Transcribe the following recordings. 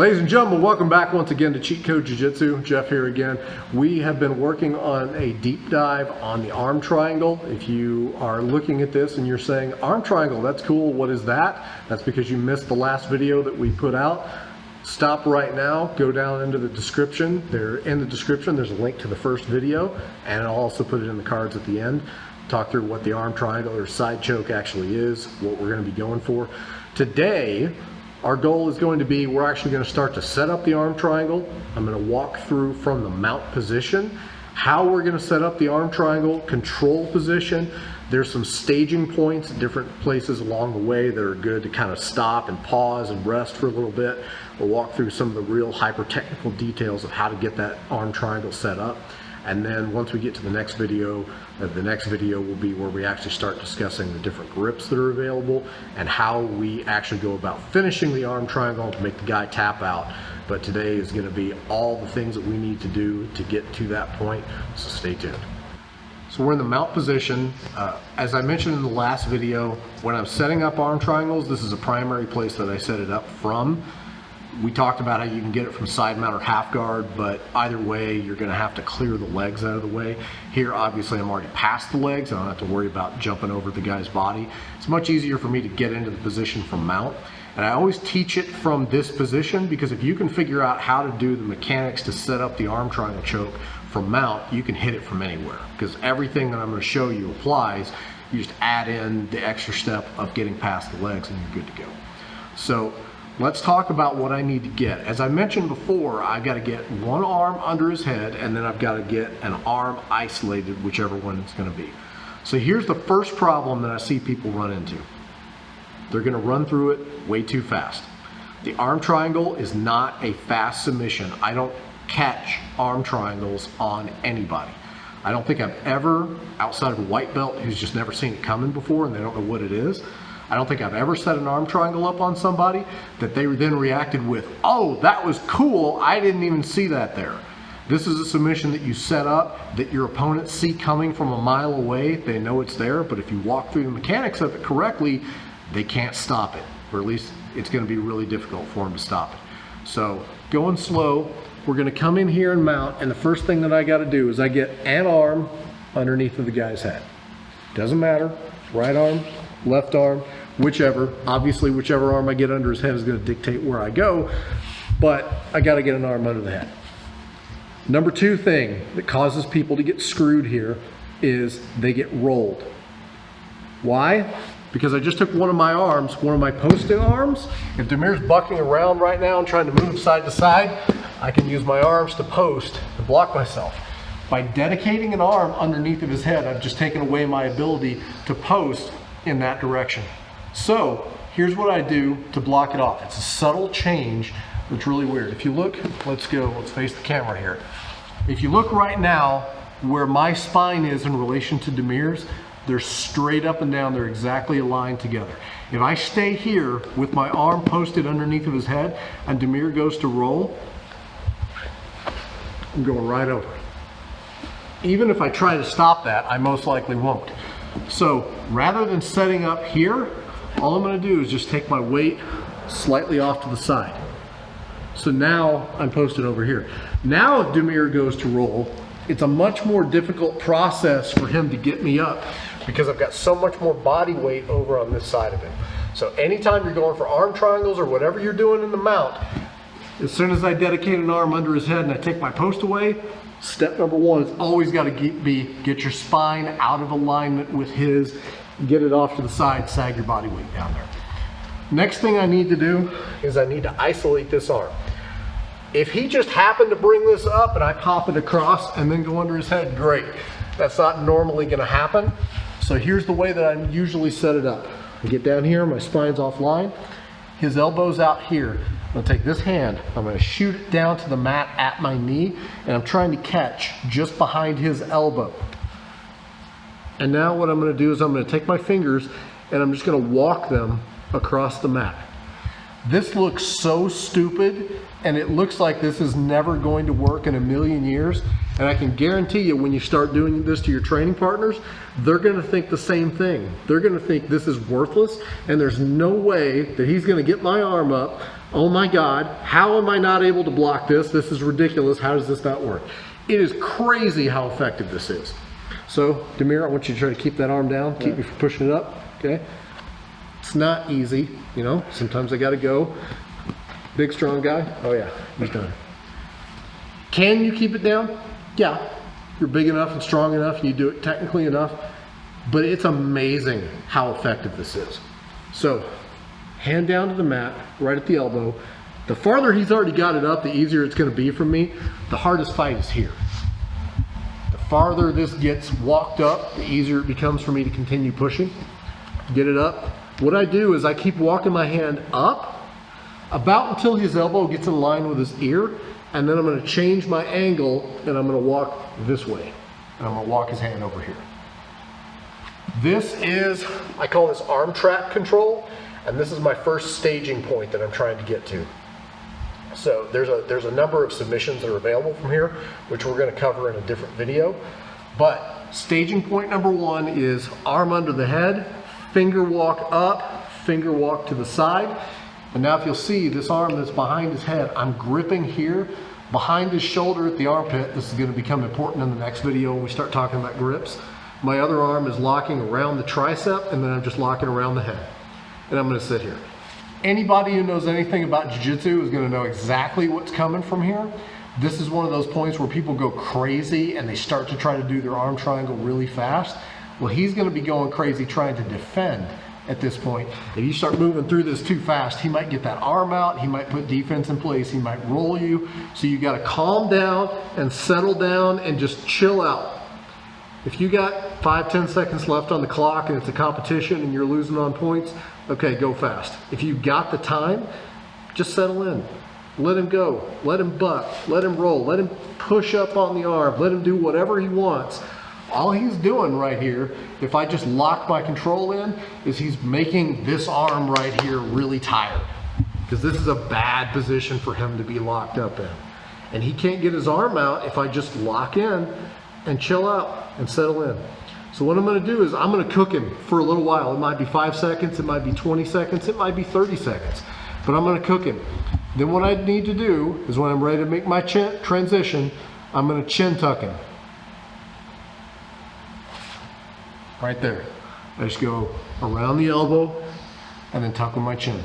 Ladies and gentlemen, welcome back once again to Cheat Code Jiu-Jitsu. Jeff here again. We have been working on a deep dive on the arm triangle. If you are looking at this and you're saying, arm triangle, that's cool, what is that? That's because you missed the last video that we put out. Stop right now, go down into the description. In the description, there's a link to the first video, and I'll also put it in the cards at the end. Talk through what the arm triangle or side choke actually is, what we're going to be going for. Today, our goal is going to be, we're actually going to start to set up the arm triangle. I'm going to walk through from the mount position, how we're going to set up the arm triangle, control position. There's some staging points at different places along the way that are good to kind of stop and pause and rest for a little bit. We'll walk through some of the real hyper technical details of how to get that arm triangle set up. And then once we get to the next video will be where we actually start discussing the different grips that are available and how we actually go about finishing the arm triangle to make the guy tap out. But today is going to be all the things that we need to do to get to that point, so stay tuned. So we're in the mount position. As I mentioned in the last video, when I'm setting up arm triangles, this is a primary place that I set it up from. We talked about how you can get it from side mount or half guard, but either way, you're going to have to clear the legs out of the way. Here, obviously, I'm already past the legs. I don't have to worry about jumping over the guy's body. It's much easier for me to get into the position from mount. And I always teach it from this position because if you can figure out how to do the mechanics to set up the arm triangle choke from mount, you can hit it from anywhere. Because everything that I'm going to show you applies. You just add in the extra step of getting past the legs and you're good to go. So let's talk about what I need to get. As I mentioned before, I've got to get one arm under his head and then I've got to get an arm isolated, whichever one it's going to be. So here's the first problem that I see people run into. They're going to run through it way too fast. The arm triangle is not a fast submission. I don't catch arm triangles on anybody. I don't think I've ever, outside of a white belt who's just never seen it coming before and they don't know what it is, I don't think I've ever set an arm triangle up on somebody that they then reacted with, oh, that was cool, I didn't even see that there. This is a submission that you set up that your opponents see coming from a mile away. They know it's there, but if you walk through the mechanics of it correctly, they can't stop it, or at least it's going to be really difficult for them to stop it. So going slow, we're going to come in here and mount, and the first thing that I got to do is I get an arm underneath of the guy's head. Doesn't matter, right arm, left arm, whichever. Obviously, whichever arm I get under his head is going to dictate where I go, but I got to get an arm under the head. Number two thing that causes people to get screwed here is they get rolled. Why? Because I just took one of my arms, one of my posting arms. If Damir's bucking around right now and trying to move side to side, I can use my arms to post to block myself. By dedicating an arm underneath of his head, I've just taken away my ability to post in that direction. So here's what I do to block it off. It's a subtle change that's really weird. If you look, let's face the camera here. If you look right now where my spine is in relation to Damir's, they're straight up and down, they're exactly aligned together. If I stay here with my arm posted underneath of his head and Damir goes to roll, I'm going right over. Even if I try to stop that, I most likely won't. So rather than setting up here, all I'm going to do is just take my weight slightly off to the side. So now I'm posted over here. Now if Damir goes to roll, it's a much more difficult process for him to get me up because I've got so much more body weight over on this side of him. So anytime you're going for arm triangles or whatever you're doing in the mount, as soon as I dedicate an arm under his head and I take my post away, step number one is always got to be get your spine out of alignment with his, get it off to the side, sag your body weight down there. Next thing I need to do is I need to isolate this arm. If he just happened to bring this up and I pop it across and then go under his head, great. That's not normally going to happen. So here's the way that I usually set it up. I get down here, my spine's offline, his elbow's out here. I'm going to take this hand, I'm going to shoot it down to the mat at my knee, and I'm trying to catch just behind his elbow. And now what I'm going to do is I'm going to take my fingers and I'm just going to walk them across the mat. This looks so stupid, and it looks like this is never going to work in a million years. And I can guarantee you, when you start doing this to your training partners, they're gonna think the same thing. They're gonna think this is worthless, and there's no way that he's gonna get my arm up. Oh my God, how am I not able to block this? This is ridiculous. How does this not work? It is crazy how effective this is. So, Demir, I want you to try to keep that arm down, keep me from pushing it up, okay? It's not easy, you know, sometimes I gotta go. Big, strong guy, oh yeah, he's done. Can you keep it down? Yeah, you're big enough and strong enough, and you do it technically enough, but it's amazing how effective this is. So, hand down to the mat, right at the elbow. The farther he's already got it up, the easier it's gonna be for me. The hardest fight is here. The farther this gets walked up, the easier it becomes for me to continue pushing. Get it up. What I do is I keep walking my hand up about until his elbow gets in line with his ear, and then I'm gonna change my angle and I'm gonna walk this way. And I'm gonna walk his hand over here. This is, I call this arm trap control, and this is my first staging point that I'm trying to get to. So there's a number of submissions that are available from here, which we're gonna cover in a different video. But staging point number one is arm under the head, finger walk up, finger walk to the side. And now if you'll see this arm that's behind his head, I'm gripping here behind his shoulder at the armpit. This is going to become important in the next video when we start talking about grips. My other arm is locking around the tricep, and then I'm just locking around the head. And I'm going to sit here. Anybody who knows anything about Jiu-Jitsu is going to know exactly what's coming from here. This is one of those points where people go crazy and they start to try to do their arm triangle really fast. Well, he's going to be going crazy trying to defend at this point. If you start moving through this too fast, he might get that arm out, he might put defense in place, he might roll you. So you got to calm down and settle down and just chill out. If you got 5-10 seconds left on the clock and it's a competition and you're losing on points, okay, go fast. If you've got the time, just settle in. Let him go, let him buck, let him roll, let him push up on the arm, let him do whatever he wants. All he's doing right here, if I just lock my control in, is he's making this arm right here really tired. Because this is a bad position for him to be locked up in. And he can't get his arm out if I just lock in and chill out and settle in. So what I'm gonna do is I'm gonna cook him for a little while. It might be 5 seconds, it might be 20 seconds, it might be 30 seconds. But I'm gonna cook him. Then what I need to do is when I'm ready to make my transition, I'm gonna chin tuck him. Right there. I just go around the elbow and then tuck with my chin.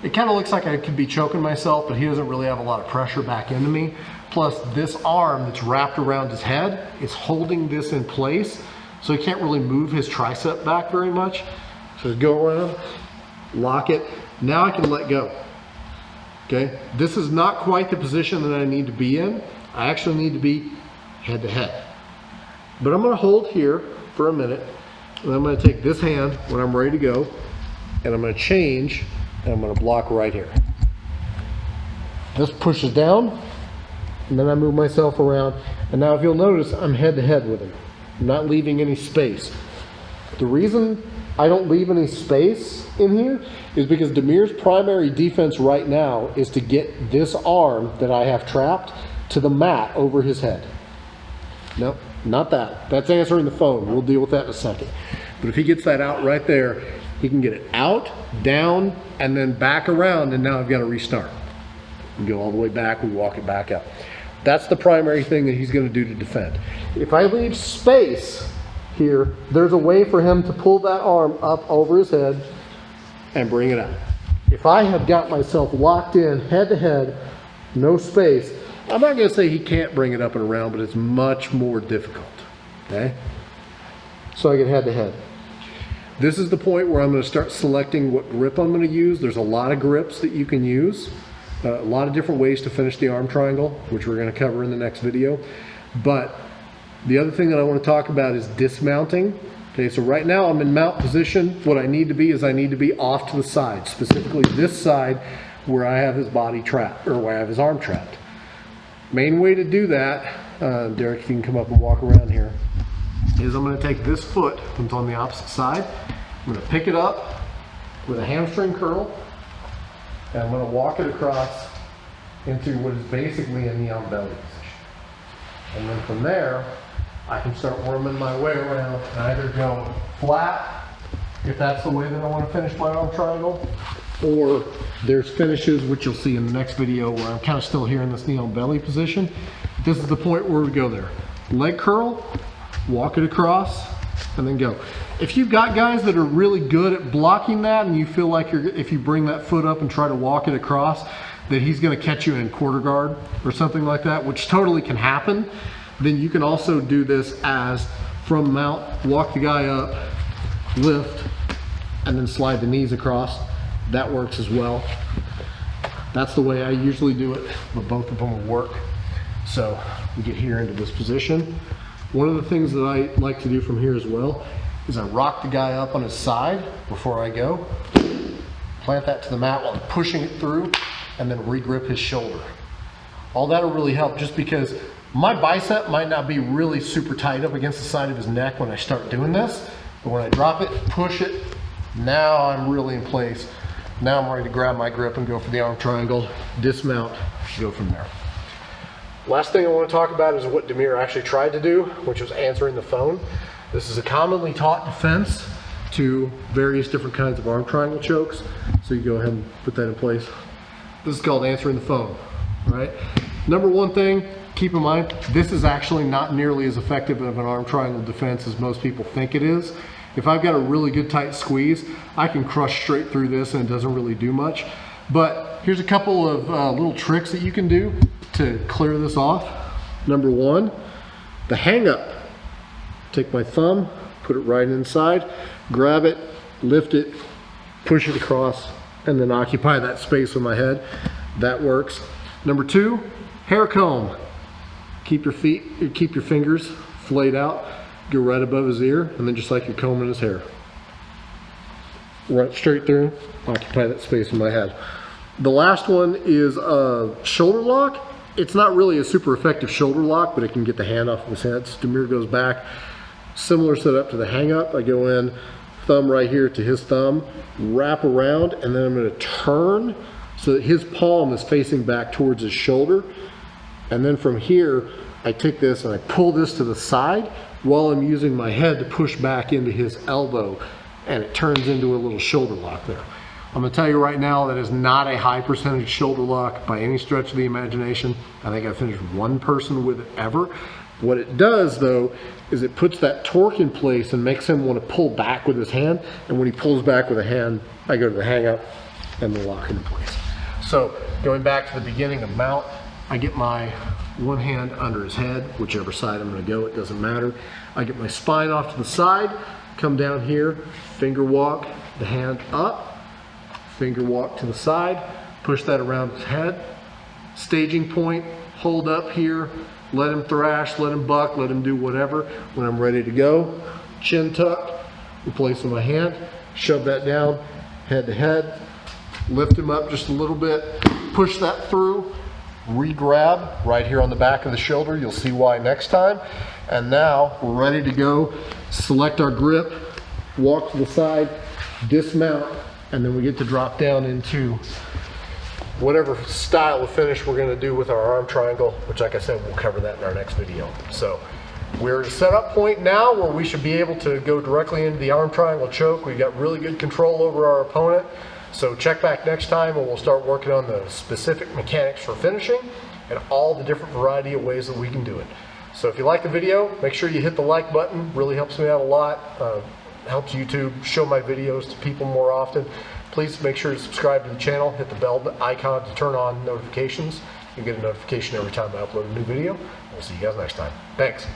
It kind of looks like I could be choking myself, but he doesn't really have a lot of pressure back into me. Plus this arm that's wrapped around his head is holding this in place, so he can't really move his tricep back very much. So just go around, lock it. Now I can let go. Okay, this is not quite the position that I need to be in. I actually need to be head to head. But I'm gonna hold here for a minute. And I'm going to take this hand when I'm ready to go, and I'm going to change, and I'm going to block right here. This pushes down, and then I move myself around, and now if you'll notice, I'm head to head with him. I'm not leaving any space. The reason I don't leave any space in here is because Demir's primary defense right now is to get this arm that I have trapped to the mat over his head. Nope. Not that. That's answering the phone. We'll deal with that in a second. But if he gets that out right there, he can get it out, down, and then back around, and now I've got to restart. We go all the way back, we walk it back up. That's the primary thing that he's going to do to defend. If I leave space here, there's a way for him to pull that arm up over his head and bring it out. If I have got myself locked in head to head, no space, I'm not going to say he can't bring it up and around, but it's much more difficult, okay? So I get head to head. This is the point where I'm going to start selecting what grip I'm going to use. There's a lot of grips that you can use, a lot of different ways to finish the arm triangle, which we're going to cover in the next video. But the other thing that I want to talk about is dismounting. Okay, so right now I'm in mount position. What I need to be is I need to be off to the side, specifically this side where I have his body trapped, or where I have his arm trapped. Main way to do that, Derek, you can come up and walk around here, is I'm going to take this foot that's on the opposite side. I'm going to pick it up with a hamstring curl, and I'm going to walk it across into what is basically a knee on belly position. And then from there, I can start worming my way around and either go flat, if that's the way that I want to finish my arm triangle, or there's finishes, which you'll see in the next video, where I'm kind of still here in this knee on belly position. This is the point where we go there. Leg curl, walk it across, and then go. If you've got guys that are really good at blocking that, and you feel like if you bring that foot up and try to walk it across, that he's going to catch you in quarter guard or something like that, which totally can happen, then you can also do this as from mount, walk the guy up, lift, and then slide the knees across. That works as well. That's the way I usually do it, but both of them will work. So we get here into this position. One of the things that I like to do from here as well is I rock the guy up on his side before I go, plant that to the mat while I'm pushing it through, and then regrip his shoulder. All that'll really help, just because my bicep might not be really super tight up against the side of his neck when I start doing this, but when I drop it, push it, now I'm really in place. Now I'm ready to grab my grip and go for the arm triangle, dismount, go from there. Last thing I want to talk about is what Demir actually tried to do, which was answering the phone. This is a commonly taught defense to various different kinds of arm triangle chokes. So you go ahead and put that in place. This is called answering the phone, right? Number one thing, keep in mind, this is actually not nearly as effective of an arm triangle defense as most people think it is. If I've got a really good tight squeeze, I can crush straight through this and it doesn't really do much. But here's a couple of little tricks that you can do to clear this off. Number one, the hang up. Take my thumb, put it right inside, grab it, lift it, push it across, and then occupy that space with my head. That works. Number two, hair comb. Keep your fingers flayed out, go right above his ear, and then just like you're combing his hair. Right straight through, occupy that space in my head. The last one is a shoulder lock. It's not really a super effective shoulder lock, but it can get the hand off of his head. So Demir goes back. Similar setup to the hang up. I go in, thumb right here to his thumb, wrap around, and then I'm going to turn so that his palm is facing back towards his shoulder. And then from here, I take this and I pull this to the side while I'm using my head to push back into his elbow, and it turns into a little shoulder lock there. I'm going to tell you right now, that is not a high percentage shoulder lock by any stretch of the imagination. I think I've finished one person with it ever. What it does though, is it puts that torque in place and makes him want to pull back with his hand. And when he pulls back with a hand, I go to the hang up and the lock into place. So going back to the beginning of mount, I get my one hand under his head, whichever side I'm going to go, it doesn't matter. I get my spine off to the side, come down here, finger walk the hand up, finger walk to the side, push that around his head, staging point, hold up here, let him thrash, let him buck, let him do whatever. When I'm ready to go, chin tuck, replace with my hand, shove that down, head to head, lift him up just a little bit, push that through, re-grab right here on the back of the shoulder. You'll see why next time. And now we're ready to go. Select our grip, walk to the side, dismount, and then we get to drop down into whatever style of finish we're going to do with our arm triangle, which, like I said, we'll cover that in our next video. So we're at a setup point now where we should be able to go directly into the arm triangle choke. We've got really good control over our opponent. So check back next time and we'll start working on the specific mechanics for finishing and all the different variety of ways that we can do it. So if you like the video, make sure you hit the like button. Really helps me out a lot. Helps YouTube show my videos to people more often. Please make sure to subscribe to the channel. Hit the bell icon to turn on notifications. You get a notification every time I upload a new video. We'll see you guys next time. Thanks.